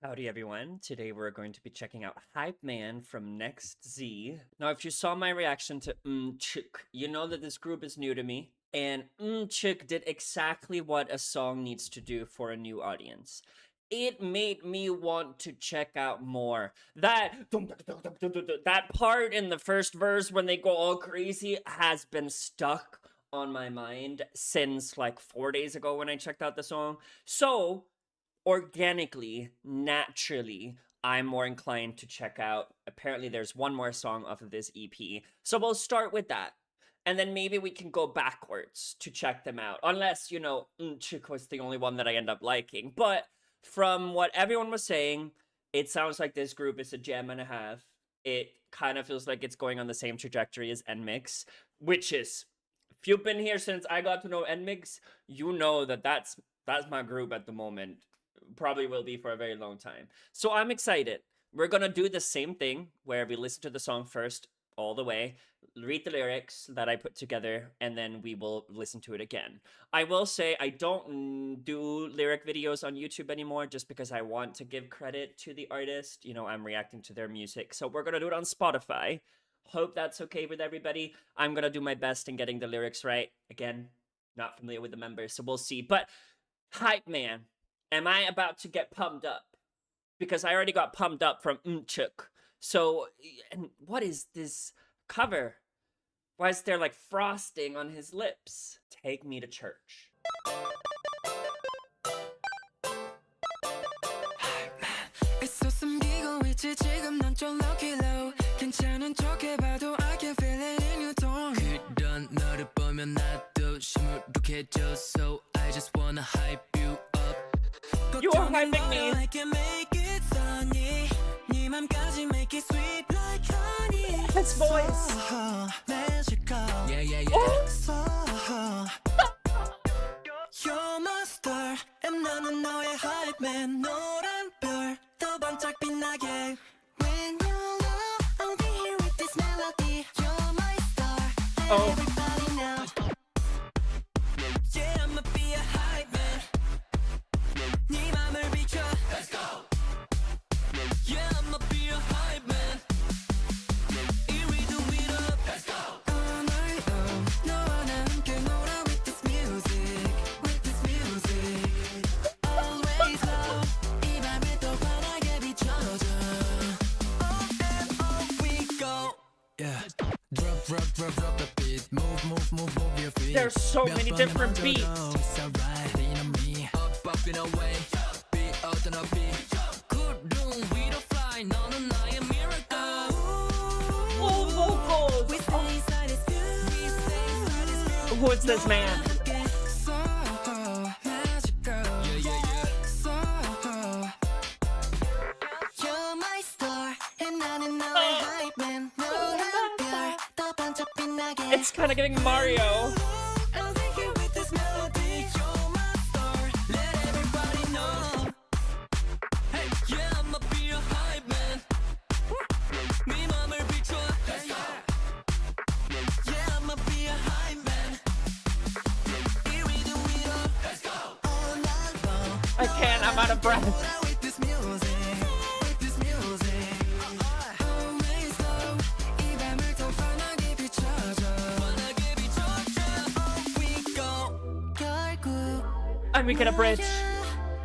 Howdy everyone, today we're going to be checking out HYPEMAN from NEXZ. Now if you saw my reaction to Mmchk, you know that this group is new to me, and Mmchk did exactly what a song needs to do for a new audience. It made me want to check out more. That part in the first verse when they go all crazy has been stuck on my mind since like 4 days ago when I checked out the song. So organically, naturally, I'm more inclined to check out. Apparently, there's one more song off of this EP. So we'll start with that. And then maybe we can go backwards to check them out. Unless, you know, Mmchk was the only one that I end up liking. But from what everyone was saying, it sounds like this group is a gem and a half. It kind of feels like it's going on the same trajectory as NMIXX, which is, if you've been here since I got to know NMIXX, you know that that's my group at the moment. Probably will be for a very long time. So I'm excited. We're gonna do the same thing where we listen to the song first all the way, read the lyrics that I put together, and then we will listen to it again. I will say I don't do lyric videos on YouTube anymore just because I want to give credit to the artist. You know, I'm reacting to their music. So we're gonna do it on Spotify. Hope that's okay with everybody. I'm gonna do my best in getting the lyrics right. Again, not familiar with the members, so we'll see. But HYPEMAN. Am I about to get pumped up? Because I already got pumped up from Mmchk. So, and what is this cover? Why is there like frosting on his lips? Take me to church. You are hyping me. His voice. Yeah. Oh. You're my star, and 나는 너의 hype man. 노란 별 더 반짝 빛나게. When you love, I'll be here with this melody. You're my star, let everybody know. Yeah, I'ma be a hype man. 네 맘을 비춰. Let's go. Yeah, I'ma be a hype man. Here we do it up. Let's go. All night long, 너와 나 함께 놀아 with this music, with this music. Always love, 이 밤을 또 환하게 비춰줘. On and on we go. Yeah. Drop the beat. Move your feet. There's so many different beats. It's alright, lean on me. Up and away. Be out and a beat. Good room, we don't fly. 너는 나의 miracle. Full vocals. We stay inside this view. We stay inside this view. Who is this man? So magical. Yeah. So you're my star, and 나는 너의 hype man. 노란 별 더 반짝 빛나게. It's kind of giving Mario. I'll take you with this melody. You're my star, let everybody know. Hey, yeah, I'ma be a hype man. 네 맘을 비춰. Let's go. Yeah, I'ma be a hype man. Here we do it all. Let's go. All night long. I can't, I'm out of breath. With this music, with this music. Always love. 이 밤을 더 환하게 비춰줘. 환하게 비춰줘. On we go. 결국 And we get a bridge.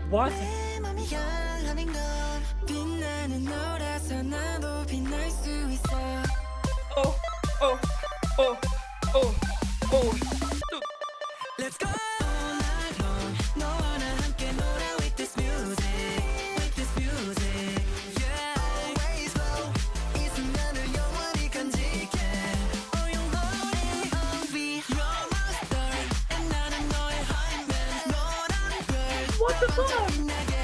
What? 내 맘이 향하는 건 빛나는 너라서 나도 빛날 수 있어. Oh. Let's go. All night long, 너와 나 함께 놀아 with this music, with this music. Yeah. Always low, 이 순간을 영원히 간직해. 영원히 on we. You're my star, and 나는 너의 hype man. 노란 별 What the fuck? 빛나게.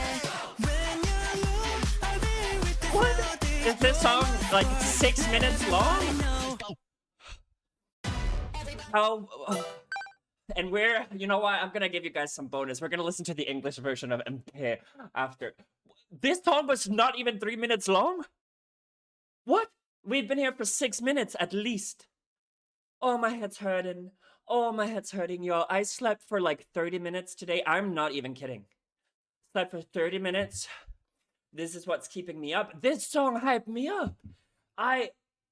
When you look, I'll be here with this What? melody. Is this song like 6 minutes long? Oh, and you know what? I'm gonna give you guys some bonus. We're gonna listen to the English version of Mmchk after. This song was not even 3 minutes long? What? We've been here for 6 minutes at least. Oh, my head's hurting. Oh, my head's hurting, y'all. I slept for like 30 minutes today. I'm not even kidding. Slept for 30 minutes. This is what's keeping me up. This song hyped me up.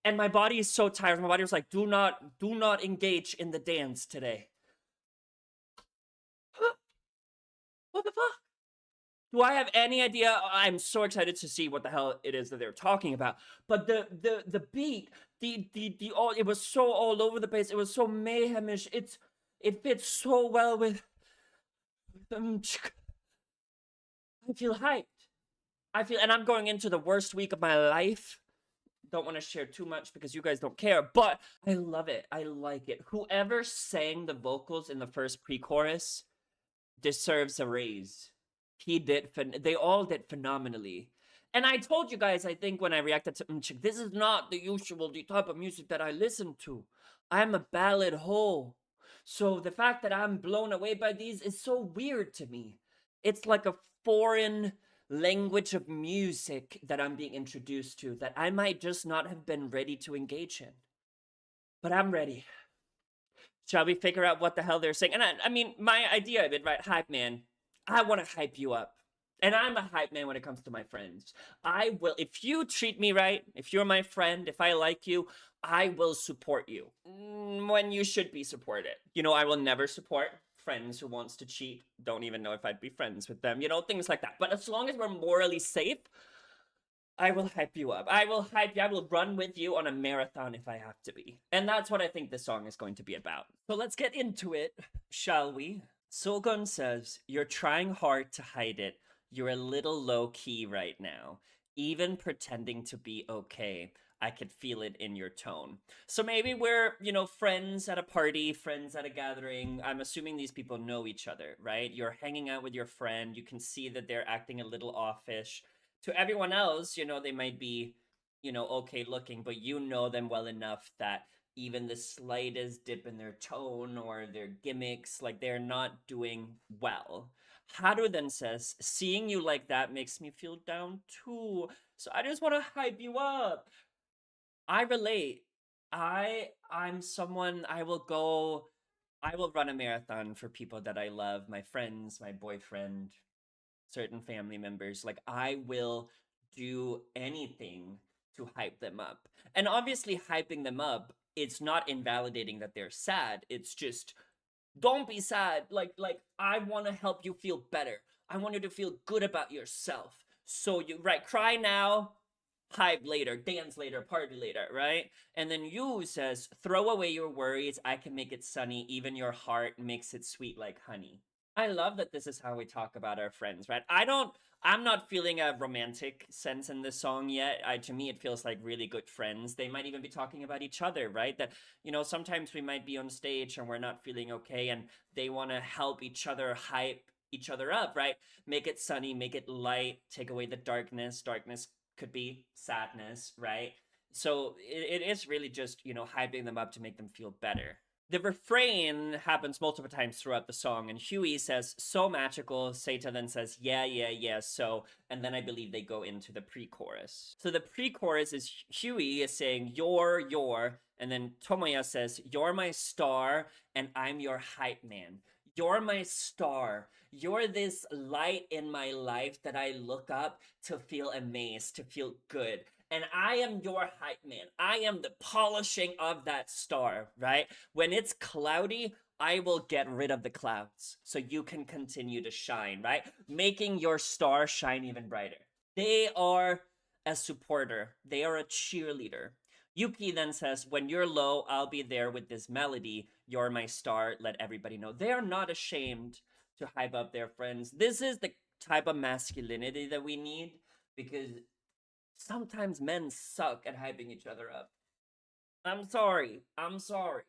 And my body is so tired. My body was like, do not engage in the dance today. What the fuck? Do I have any idea? I'm so excited to see what the hell it is that they're talking about. But the beat, the all, it was so all over the place. It was so mayhemish. It fits so well with Mmchk. I feel hyped. And I'm going into the worst week of my life. Don't want to share too much because you guys don't care, but I love it. I like it. Whoever sang the vocals in the first pre-chorus deserves a raise. They all did phenomenally. And I told you guys, I think when I reacted to Mmchk, this is not the type of music that I listen to. I'm a ballad hoe. So the fact that I'm blown away by these is so weird to me. It's like a foreign language of music that I'm being introduced to that I might just not have been ready to engage in. But I'm ready. Shall we figure out what the hell they're saying? And I mean, my idea of it, right? Hype man, I want to hype you up. And I'm a hype man when it comes to my friends. I will, if you treat me right, if you're my friend, if I like you, I will support you when you should be supported. You know, I will never support friends who wants to cheat. Don't even know if I'd be friends with them, you know, things like that. But as long as we're morally safe, I will hype you up. I will hype you. I will run with you on a marathon if I have to be. And that's what I think this song is going to be about. So let's get into it, shall we? Sulgun says, "You're trying hard to hide it. You're a little low-key right now. Even pretending to be okay. I could feel it in your tone." So maybe we're, you know, friends at a party, friends at a gathering. I'm assuming these people know each other, right? You're hanging out with your friend. You can see that they're acting a little offish. To everyone else, you know, they might be, you know, okay looking, but you know them well enough that even the slightest dip in their tone or their gimmicks, like they're not doing well. Haru then says, "Seeing you like that makes me feel down too. So I just want to hype you up." I relate. I'm someone I will run a marathon for people that I love, my friends, my boyfriend, certain family members. Like I will do anything to hype them up. And obviously hyping them up, it's not invalidating that they're sad. It's just don't be sad. Like I want to help you feel better. I want you to feel good about yourself. So you right, cry now, hype later, dance later, party later, right? And then Yu says, "Throw away your worries. I can make it sunny. Even your heart makes it sweet like honey." I love that this is how we talk about our friends, right? I'm not feeling a romantic sense in this song yet. To me, it feels like really good friends. They might even be talking about each other, right? That, you know, sometimes we might be on stage and we're not feeling okay and they want to help each other hype each other up, right? Make it sunny, make it light, take away the darkness. Darkness could be sadness, right? So it is really just, you know, hyping them up to make them feel better. The refrain happens multiple times throughout the song, and Huey says, "So magical." Seita then says, "Yeah, yeah, yeah, so," and then I believe they go into the pre-chorus. So the pre-chorus is Huey is saying, "You're," and then Tomoya says, "You're my star, and I'm your hype man. You're my star. You're this light in my life that I look up to feel amazed, to feel good. And I am your hype man. I am the polishing of that star, right? When it's cloudy, I will get rid of the clouds so you can continue to shine, right? Making your star shine even brighter." They are a supporter, they are a cheerleader. Yuki then says, "When you're low, I'll be there with this melody. You're my star, let everybody know." They are not ashamed to hype up their friends. This is the type of masculinity that we need because sometimes men suck at hyping each other up. I'm sorry. I'm sorry.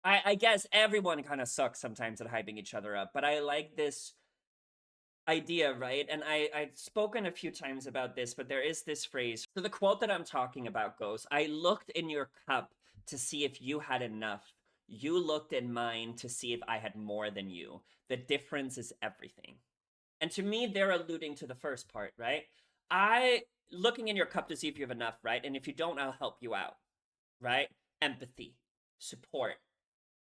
I guess everyone kind of sucks sometimes at hyping each other up, but I like this idea, right? And I've spoken a few times about this, but there is this phrase. So the quote that I'm talking about goes, "I looked in your cup to see if you had enough. You looked in mine to see if I had more than you. The difference is everything." And to me, they're alluding to the first part, right? I looking in your cup to see if you have enough, right? And if you don't, I'll help you out, right? Empathy, support,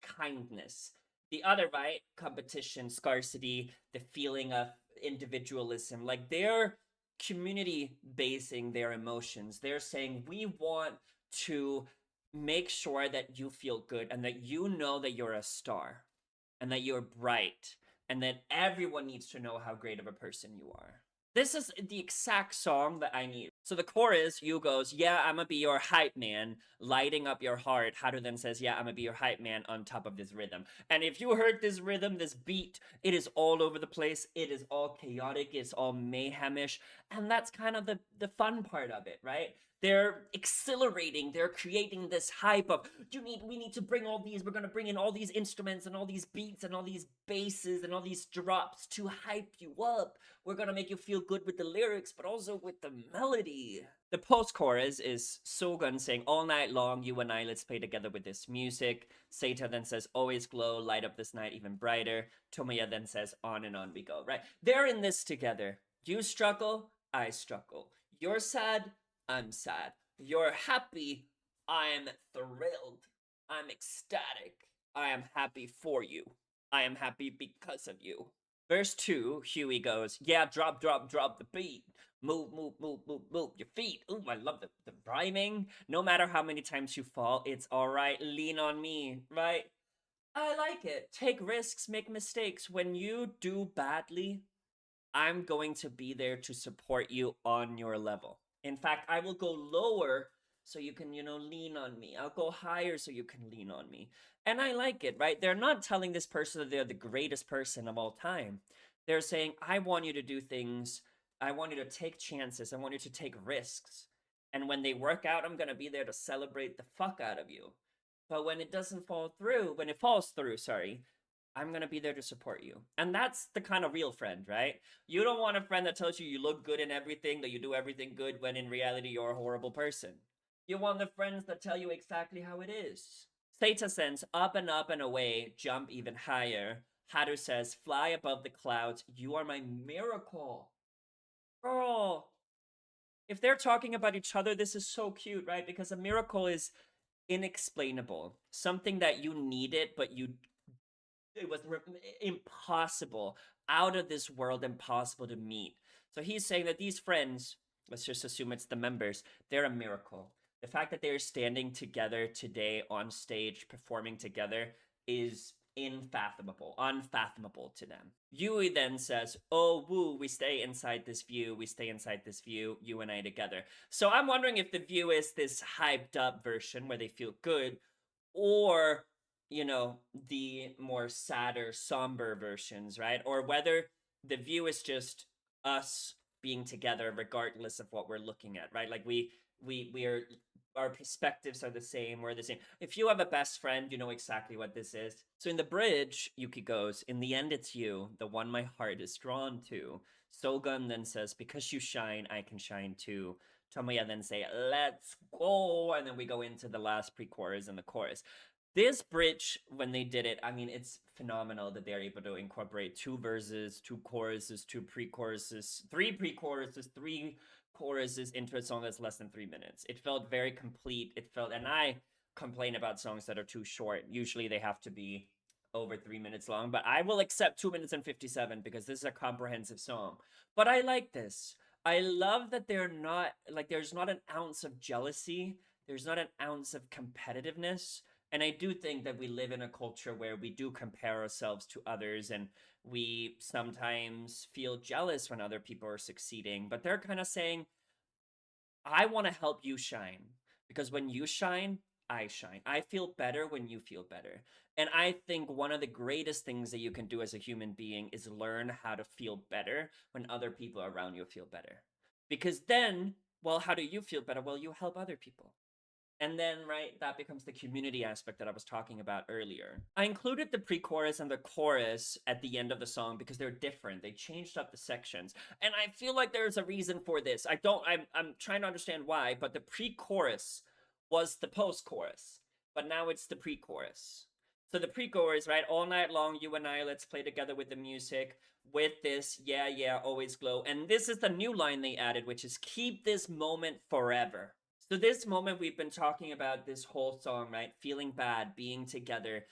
kindness. The other, right? Competition, scarcity, the feeling of individualism. Like they're community basing their emotions. They're saying, we want to make sure that you feel good and that you know that you're a star and that you're bright and that everyone needs to know how great of a person you are. This is the exact song that I need. So the chorus, you goes, yeah, I'm gonna be your hype man, lighting up your heart. Haru then says, yeah, I'm gonna be your hype man on top of this rhythm. And if you heard this rhythm, this beat, it is all over the place. It is all chaotic. It's all mayhemish. And that's kind of the fun part of it, right? They're exhilarating. They're creating this hype of we need to bring all these. We're gonna bring in all these instruments and all these beats and all these basses and all these drops to hype you up. We're gonna make you feel good with the lyrics, but also with the melody. The post-chorus is Sogun saying, all night long, you and I, let's play together with this music. Seita then says, always glow, light up this night even brighter. Tomoya then says, on and on we go, right? They're in this together. You struggle, I struggle. You're sad, I'm sad. You're happy, I'm thrilled. I'm ecstatic. I am happy for you. I am happy because of you. Verse 2, Huey goes, yeah, drop the beat. Move your feet. Ooh, I love the rhyming. No matter how many times you fall, it's alright. Lean on me, right? I like it. Take risks, make mistakes. When you do badly, I'm going to be there to support you on your level. In fact, I will go lower so you can, lean on me. I'll go higher so you can lean on me. And I like it, right? They're not telling this person that they're the greatest person of all time. They're saying, I want you to do things. I want you to take chances. I want you to take risks. And when they work out, I'm going to be there to celebrate the fuck out of you. But when it doesn't fall through, when it falls through, sorry, I'm going to be there to support you. And that's the kind of real friend, right? You don't want a friend that tells you you look good in everything, that you do everything good, when in reality you're a horrible person. You want the friends that tell you exactly how it is. Seita sends up and away, jump even higher. Haru says, fly above the clouds, you are my miracle. Girl. If they're talking about each other, this is so cute, right? Because a miracle is inexplainable. Something that you needed, but it was impossible, out of this world, impossible to meet. So he's saying that these friends, let's just assume it's the members, they're a miracle. The fact that they're standing together today on stage performing together is unfathomable to them. Yui then says, oh woo, we stay inside this view, you and I together. So I'm wondering if the view is this hyped up version where they feel good, or the more sadder, somber versions, right? Or whether the view is just us being together regardless of what we're looking at, right? Like we are, our perspectives are the same, we're the same. If you have a best friend, you know exactly what this is. So in the bridge, Yuki goes, in the end it's you, the one my heart is drawn to. Sogun then says, because you shine, I can shine too. Tomoya then say, let's go, and then we go into the last pre-chorus and the chorus. This bridge, when they did it, I mean, it's phenomenal that they're able to incorporate 2 verses, 2 choruses, 2 pre-choruses, 3 pre-choruses, 3 choruses into a song that's less than 3 minutes. It felt very complete. And I complain about songs that are too short. Usually they have to be over 3 minutes long, but I will accept 2 minutes and 57 because this is a comprehensive song. But I like this. I love that there's not an ounce of jealousy. There's not an ounce of competitiveness. And I do think that we live in a culture where we do compare ourselves to others, and we sometimes feel jealous when other people are succeeding. But they're kind of saying, I want to help you shine, because when you shine, I shine. I feel better when you feel better. And I think one of the greatest things that you can do as a human being is learn how to feel better when other people around you feel better. Because then, well, how do you feel better? Well, you help other people. And then, right, that becomes the community aspect that I was talking about earlier. I included the pre-chorus and the chorus at the end of the song because they're different. They changed up the sections. And I feel like there's a reason for this. I'm trying to understand why, but the pre-chorus was the post-chorus. But now it's the pre-chorus. So the pre-chorus, right, all night long, you and I, let's play together with the music. With this, yeah, always glow. And this is the new line they added, which is keep this moment forever. So this moment we've been talking about this whole song, right? Feeling bad, being together,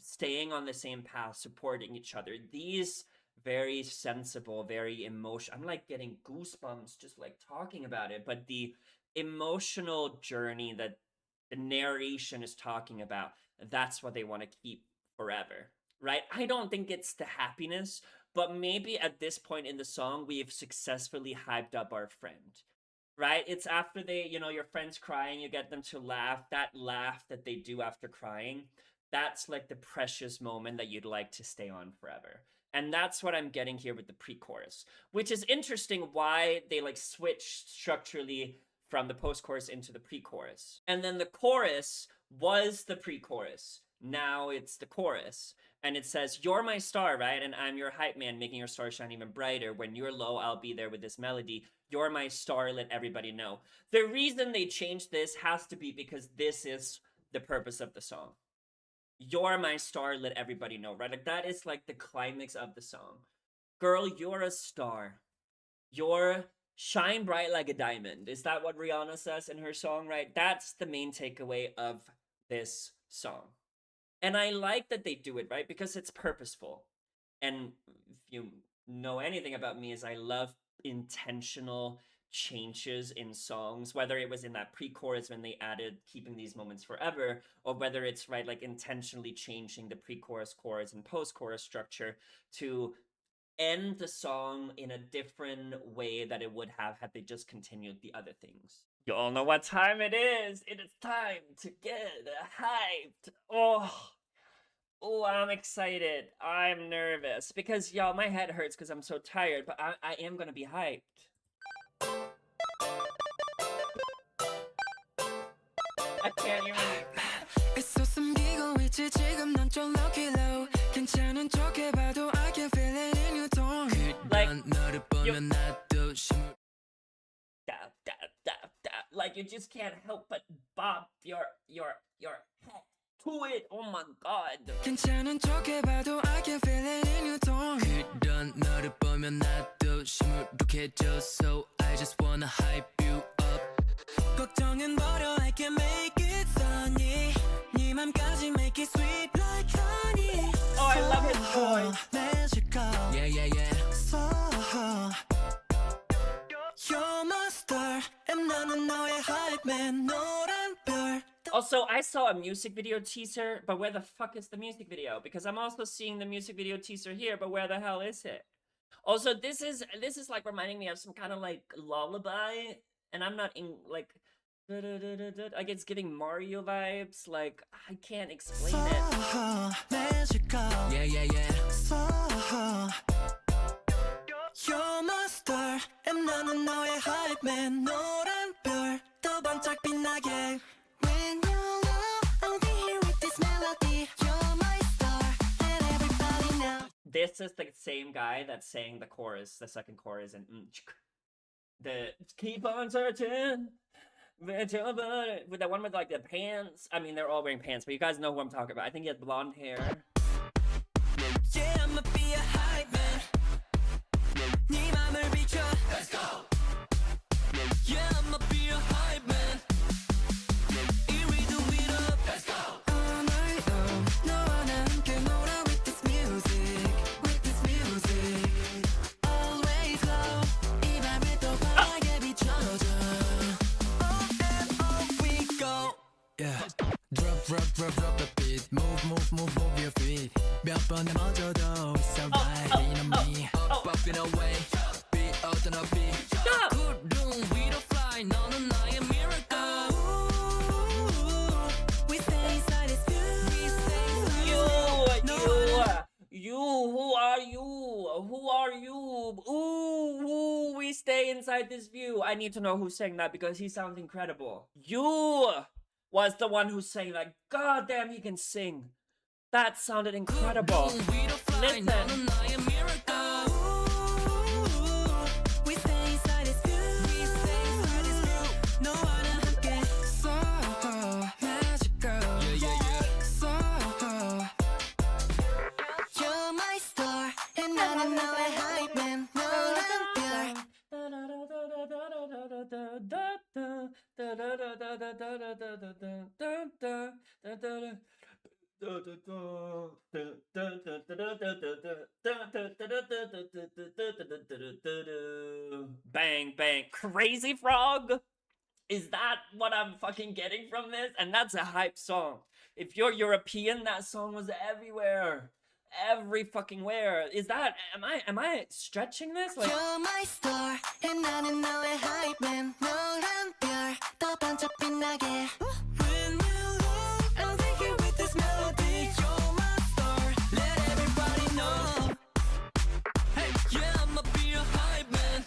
staying on the same path, supporting each other. These very sensible, very emotional. I'm like getting goosebumps just like talking about it. But the emotional journey that the narration is talking about, that's what they want to keep forever, right? I don't think it's the happiness, but maybe at this point in the song, we have successfully hyped up our friend, right? It's after they, your friend's crying, you get them to laugh. That laugh that they do after crying, that's like the precious moment that you'd like to stay on forever. And that's what I'm getting here with the pre-chorus, which is interesting why they like switch structurally from the post-chorus into the pre-chorus. And then the chorus was the pre-chorus. Now it's the chorus. And it says, "You're my star, right? And I'm your hype man, making your star shine even brighter. When you're low, I'll be there with this melody. You're my star, let everybody know." The reason they changed this has to be because this is the purpose of the song. You're my star, let everybody know, right? Like that is like the climax of the song. Girl, you're a star. You're shine bright like a diamond. Is that what Rihanna says in her song, right? That's the main takeaway of this song. And I like that they do it, right? Because it's purposeful. And if you know anything about me, is I love intentional changes in songs, whether it was in that pre-chorus when they added keeping these moments forever, or whether it's right like intentionally changing the pre-chorus, chorus, and post-chorus structure to end the song in a different way that it would have had they just continued the other things. You all know what time it is. It is time to get hyped. Oh, I'm excited. I'm nervous because y'all, my head hurts because I'm so tired, but I am gonna be hyped. I can't even. 애써 숨기고 있지 지금 넌 좀 lucky low 괜찮은 척 해봐도 I can feel it in your tone Like, 그런 너를 보면 나도 like you just can't help but bob your head to it. Oh my god. 괜찮은 척 해봐도 I can feel it in your tone 그런 너를 보면 나도 시무룩해져 So I just wanna hype you up 걱정은 버려 I can make it sunny 네 맘까지 make it sweet like honey Oh, I love his voice. magical Yeah So You're my star and 나는 너의 hype man 노란 별 Also, I saw a music video teaser, but where the fuck is the music video? Because I'm also seeing the music video teaser here, but where the hell is it? Also, this is like reminding me of some kind of like lullaby, and I'm not in like it's giving Mario vibes. Like I can't explain it. magical Yeah So You're my star and 나는 너의 hype man 노란 별 더 반짝 빛나게 When you're low, I'll be here with this melody You're my star, let everybody know This is the same guy that sang the chorus, the second chorus in Mmchk. The keep on searching with the one with like the pants. I mean, they're all wearing pants, but you guys know who I'm talking about. I think he has blonde hair. Yeah, I'ma be a hype man 네 맘을 비춰 Let's go Yeah, I'ma be a hype man Here we do it up Let's go All night long 너와 나 함께 놀아 with this music Always low 이 밤을 또 환하게 비춰줘 Oh and off we go Yeah Drop the beat Move your feet 몇 번 넘어져도 It's alright lean on me Popping away Be 어떤 어비 Good room we don't fly 너는 나의 miracle We stay inside this view You, who are you? Ooh, we stay inside this view. I need to know who sang that because he sounds incredible. You was the one who sang that. God damn, he can sing. That sounded incredible. Listen. We stay inside this view 너와 나 함께 So magical So You're my star and 나는 너의 hype man 노란 별 Bang, bang. Crazy Frog? Is that what I'm fucking getting from this? And that's a hype song. If you're European, that song was everywhere. Every fucking where. Is that am I stretching this? Like You're my star and 나는 너의 hype man 너란 별 더 반짝 빛나게 When you look I'm thinking with this melody You're my star let everybody know Hey yeah I'ma be a hype man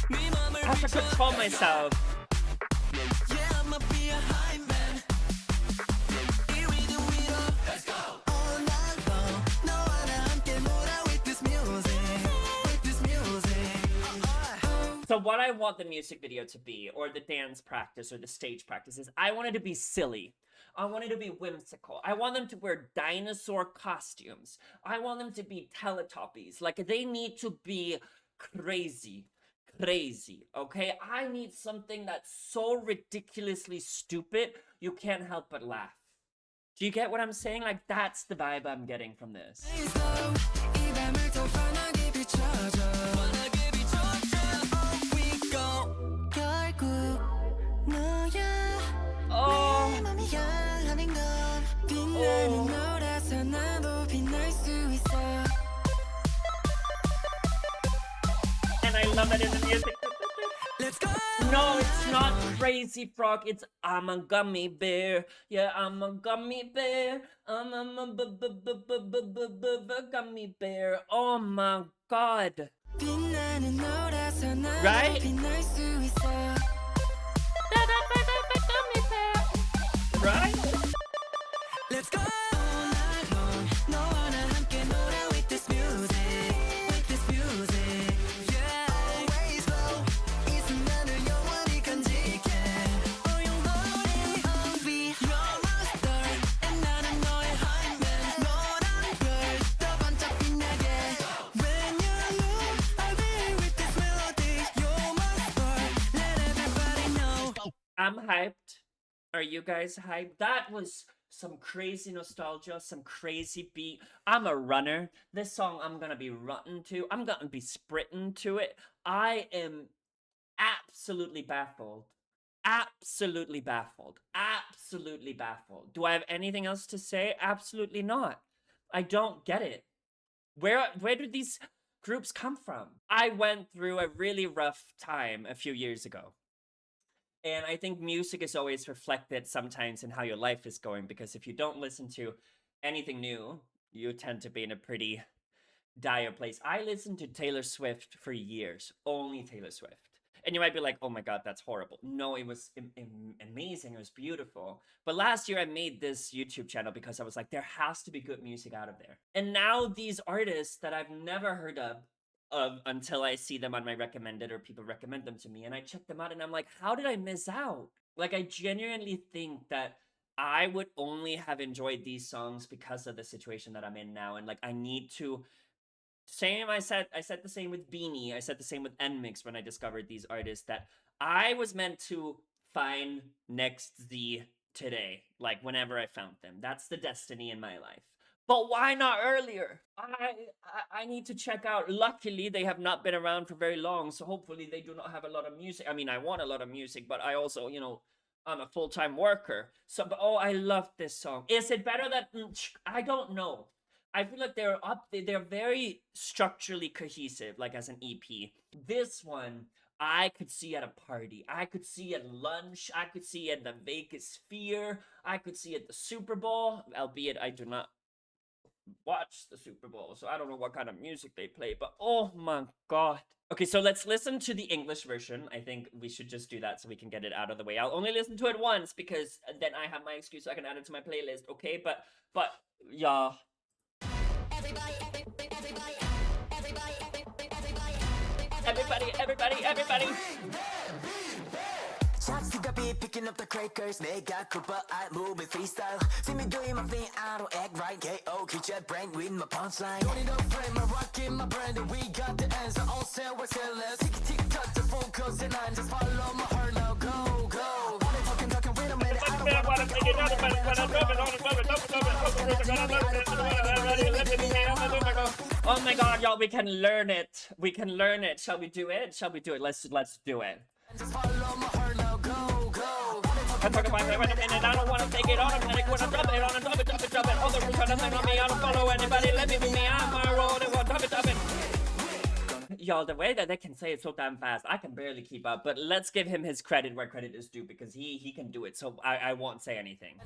네 맘을 I have to 비춰 control myself. Yeah I'ma be a hype man 이 rhythm 위로 Let's go All night long 너와 나 함께 놀아 with this music With this music So what I want the music video to be, or the dance practice, or the stage practice is I want it to be silly. I want it to be whimsical. I want them to wear dinosaur costumes. I want them to be Teletubbies. Like, they need to be crazy. Crazy, okay? I need something that's so ridiculously stupid, you can't help but laugh. Do you get what I'm saying? Like, that's the vibe I'm getting from this. 이 밤을 더 환하게 비춰줘 환하게 비춰줘 Off we go 결국 너야 Oh, 내 맘이 향하는 건 빛나는 너라서 나도 빛날 수 있어 and I love it in the music. Let's go No, it's not Crazy Frog. It's I'm a gummy bear. Yeah, I'm a gummy bear. I'm a gummy bear. Oh my god. 빛나는 너라서 나도 Right? 빛날 수 있어 Right? Let's go all night long 너와 나 함께 놀아 with this music With this music Yeah Always low 이 순간을 영원히 간직해 Oh 영원히 hungry You're my star and 나는 너의 hype man 너란 별 더 반짝 빛나게 When you look I'll be with this melody You're my star Let everybody know I'm hyped. Are you guys hyped? That was some crazy nostalgia, some crazy beat. I'm a runner. This song I'm gonna be running to. I'm gonna be sprinting to it. I am absolutely baffled. Absolutely baffled. Absolutely baffled. Do I have anything else to say? Absolutely not. I don't get it. Where did these groups come from? I went through a really rough time a few years ago. And I think music is always reflected sometimes in how your life is going, because if you don't listen to anything new, you tend to be in a pretty dire place. I listened to Taylor Swift for years, only Taylor Swift. And you might be like, oh my god, that's horrible. No, it was amazing, it was beautiful. But last year I made this YouTube channel because I was like, there has to be good music out of there. And now these artists that I've never heard of until I see them on my recommended or people recommend them to me, and I check them out and I'm like, how did I miss out? Like, I genuinely think that I would only have enjoyed these songs because of the situation that I'm in now, and like, I need to I said the same with Beanie, I said the same with NMIX when I discovered these artists, that I was meant to find NEXZ today, like whenever I found them. That's the destiny in my life. But why not earlier? I need to check out. Luckily, they have not been around for very long, so hopefully they do not have a lot of music. I mean, I want a lot of music, but I also, you know, I'm a full-time worker. So, but, oh, I love this song. Is it better than Mmchk? I don't know. I feel like they're very structurally cohesive, like as an EP. This one, I could see at a party. I could see at lunch. I could see at the Vegas Sphere. I could see at the Super Bowl, albeit I do not watch the Super Bowl, so I don't know what kind of music they play, but oh my god. Okay, so let's listen to the English version. I think we should just do that so we can get it out of the way. I'll only listen to it once because then I have my excuse so I can add it to my playlist, okay? But yeah. Everybody. Shots to the beat, picking up the crackers. 내가 cool but I move with freestyle. See me doing my thing, I don't act right. KO, keep your brain with my punchline. Don't need no frame, I'm rocking my brand. We got the answer, all set, we're sellers. Tick, tick, touch the focus, and I just follow my heart now. Go. All they talking, wait a minute, I don't wanna take it. Oh my god, y'all, we can learn it. We can learn it. Shall we do it? Shall we do it? Let's do it. I talk about it right and I don't want to take it automatic when I drop it on a drop it. All the rules are nothing on me. I don't follow anybody. Let me be me. I'm on a roll. They want drop it. Y'all, the way that they can say it so damn fast, I can barely keep up. But let's give him his credit where credit is due because he can do it. So I won't say anything.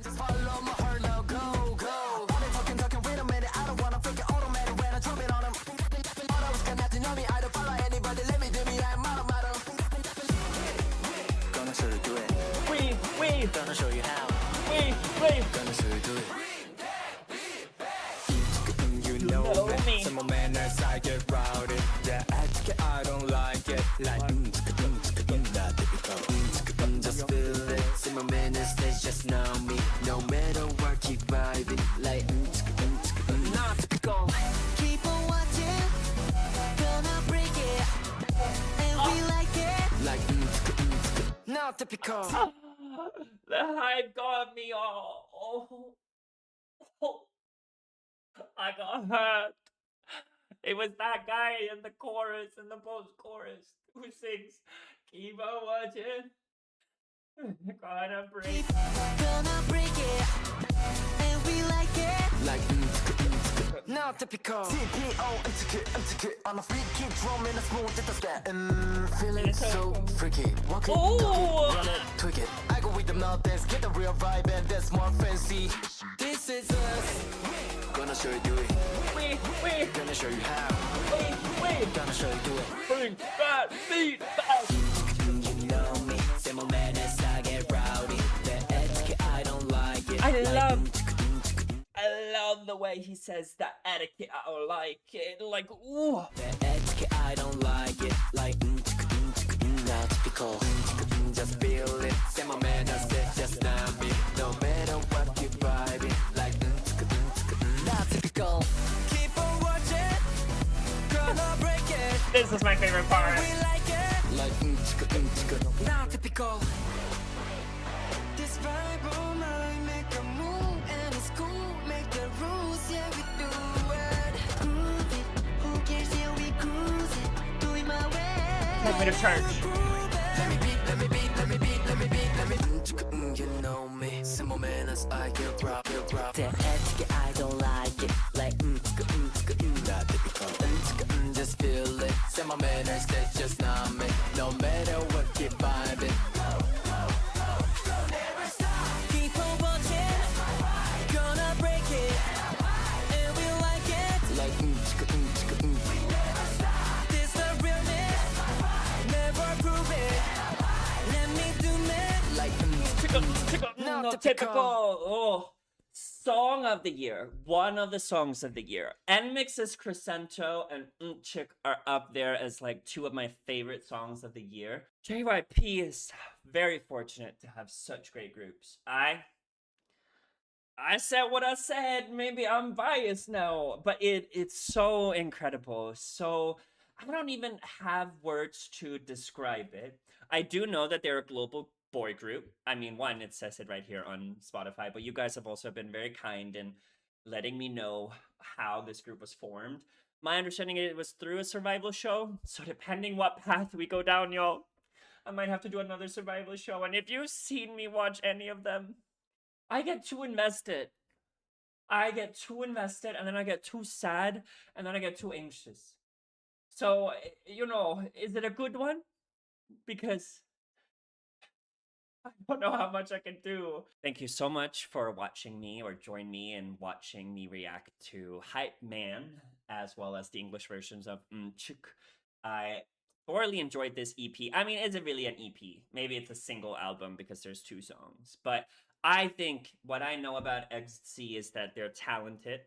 Gonna show you how. Gonna show you do it. You know me. Some more manners, I get rowdy. Yeah, I don't like it. Like not typical. Just feel it. Some more manners, they just know me. No matter what, keep vibing. Like not typical. Keep on watching. Gonna break it. And we like it. Like not typical. The hype got me all. I got hurt. It was that guy in the chorus, in the post-chorus, who sings, keep on watching. Gonna break it. And we like it. Like Not typical. TPO, on a free kick, drum in a smooth scat. Feeling so freaky. Walk it, run it, tweak it. I go with them now, dance, get the real vibe, and that's more fancy. This is us. Gonna show you do it. Gonna show you how. Gonna show you do it. Bring that beat back. You know me. Say my manners, I get rowdy. The etiquette, I don't like it. I love the way he says the etiquette. I don't like it. Like, ooh. The etiquette, I don't like it. Like, not typical. Just feel it. Say my manners, that's just not me. No matter what, keep vibing. Like, not typical. Keep on watching. Gonna break it. This is my favorite part. We like it. Like, not typical. This vibe all night, make a move, and it's cool. Make the rules, yeah, we do it. Groove it. Who cares, yeah, we cruise it. Do it my way. Take me to church. Let me beat. You know me. Some more manners, I get rough. The etiquette, I don't like it. Like, not typical. Just feel it. Some more manners, that's just not me. No matter what, keep vibing. Never stop. Keep on watching. Gonna break it. And we like it. Like, we never stop. This the realness. Never prove it. Let me do it. Like, No, typical. Oh, song of the year. One of the songs of the year. NMIX's Crescento and Mmchk are up there as like two of my favorite songs of the year. JYP is very fortunate to have such great groups. I said what I said. Maybe I'm biased now, but it's so incredible. So I don't even have words to describe it. I do know that they're a global boy group. I mean, one, it says it right here on Spotify, but you guys have also been very kind in letting me know how this group was formed. My understanding is it was through a survival show. So depending what path we go down, y'all, I might have to do another survival show. And if you've seen me watch any of them, I get too invested. And then I get too sad, and then I get too anxious. So, you know, is it a good one? Because I don't know how much I can do. Thank you so much for watching me or join me in watching me react to HYPEMAN as well as the English versions of Mmchk. I thoroughly enjoyed this EP. I mean, is it really an EP? Maybe it's a single album because there's 2 songs. But I think what I know about NEXZ is that they're talented.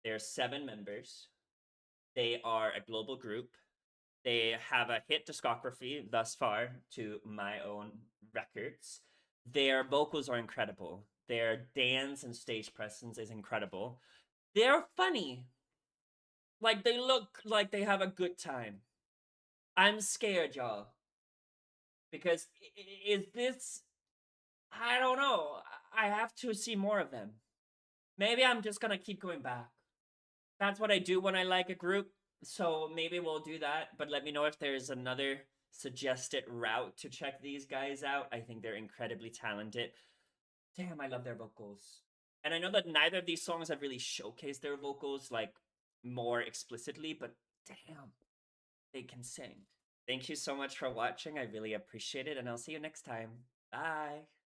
They're 7 members. They are a global group. They have a hit discography thus far to my own records. Their vocals are incredible. Their dance and stage presence is incredible. They're funny. Like, they look like they have a good time. I'm scared, y'all. Because is this I don't know. I have to see more of them. Maybe I'm just gonna keep going back. That's what I do when I like a group. So maybe we'll do that. But let me know if there's another suggested route to check these guys out. I think they're incredibly talented. Damn, I love their vocals. And I know that neither of these songs have really showcased their vocals like more explicitly, but damn, they can sing. Thank you so much for watching. I really appreciate it, and I'll see you next time. Bye.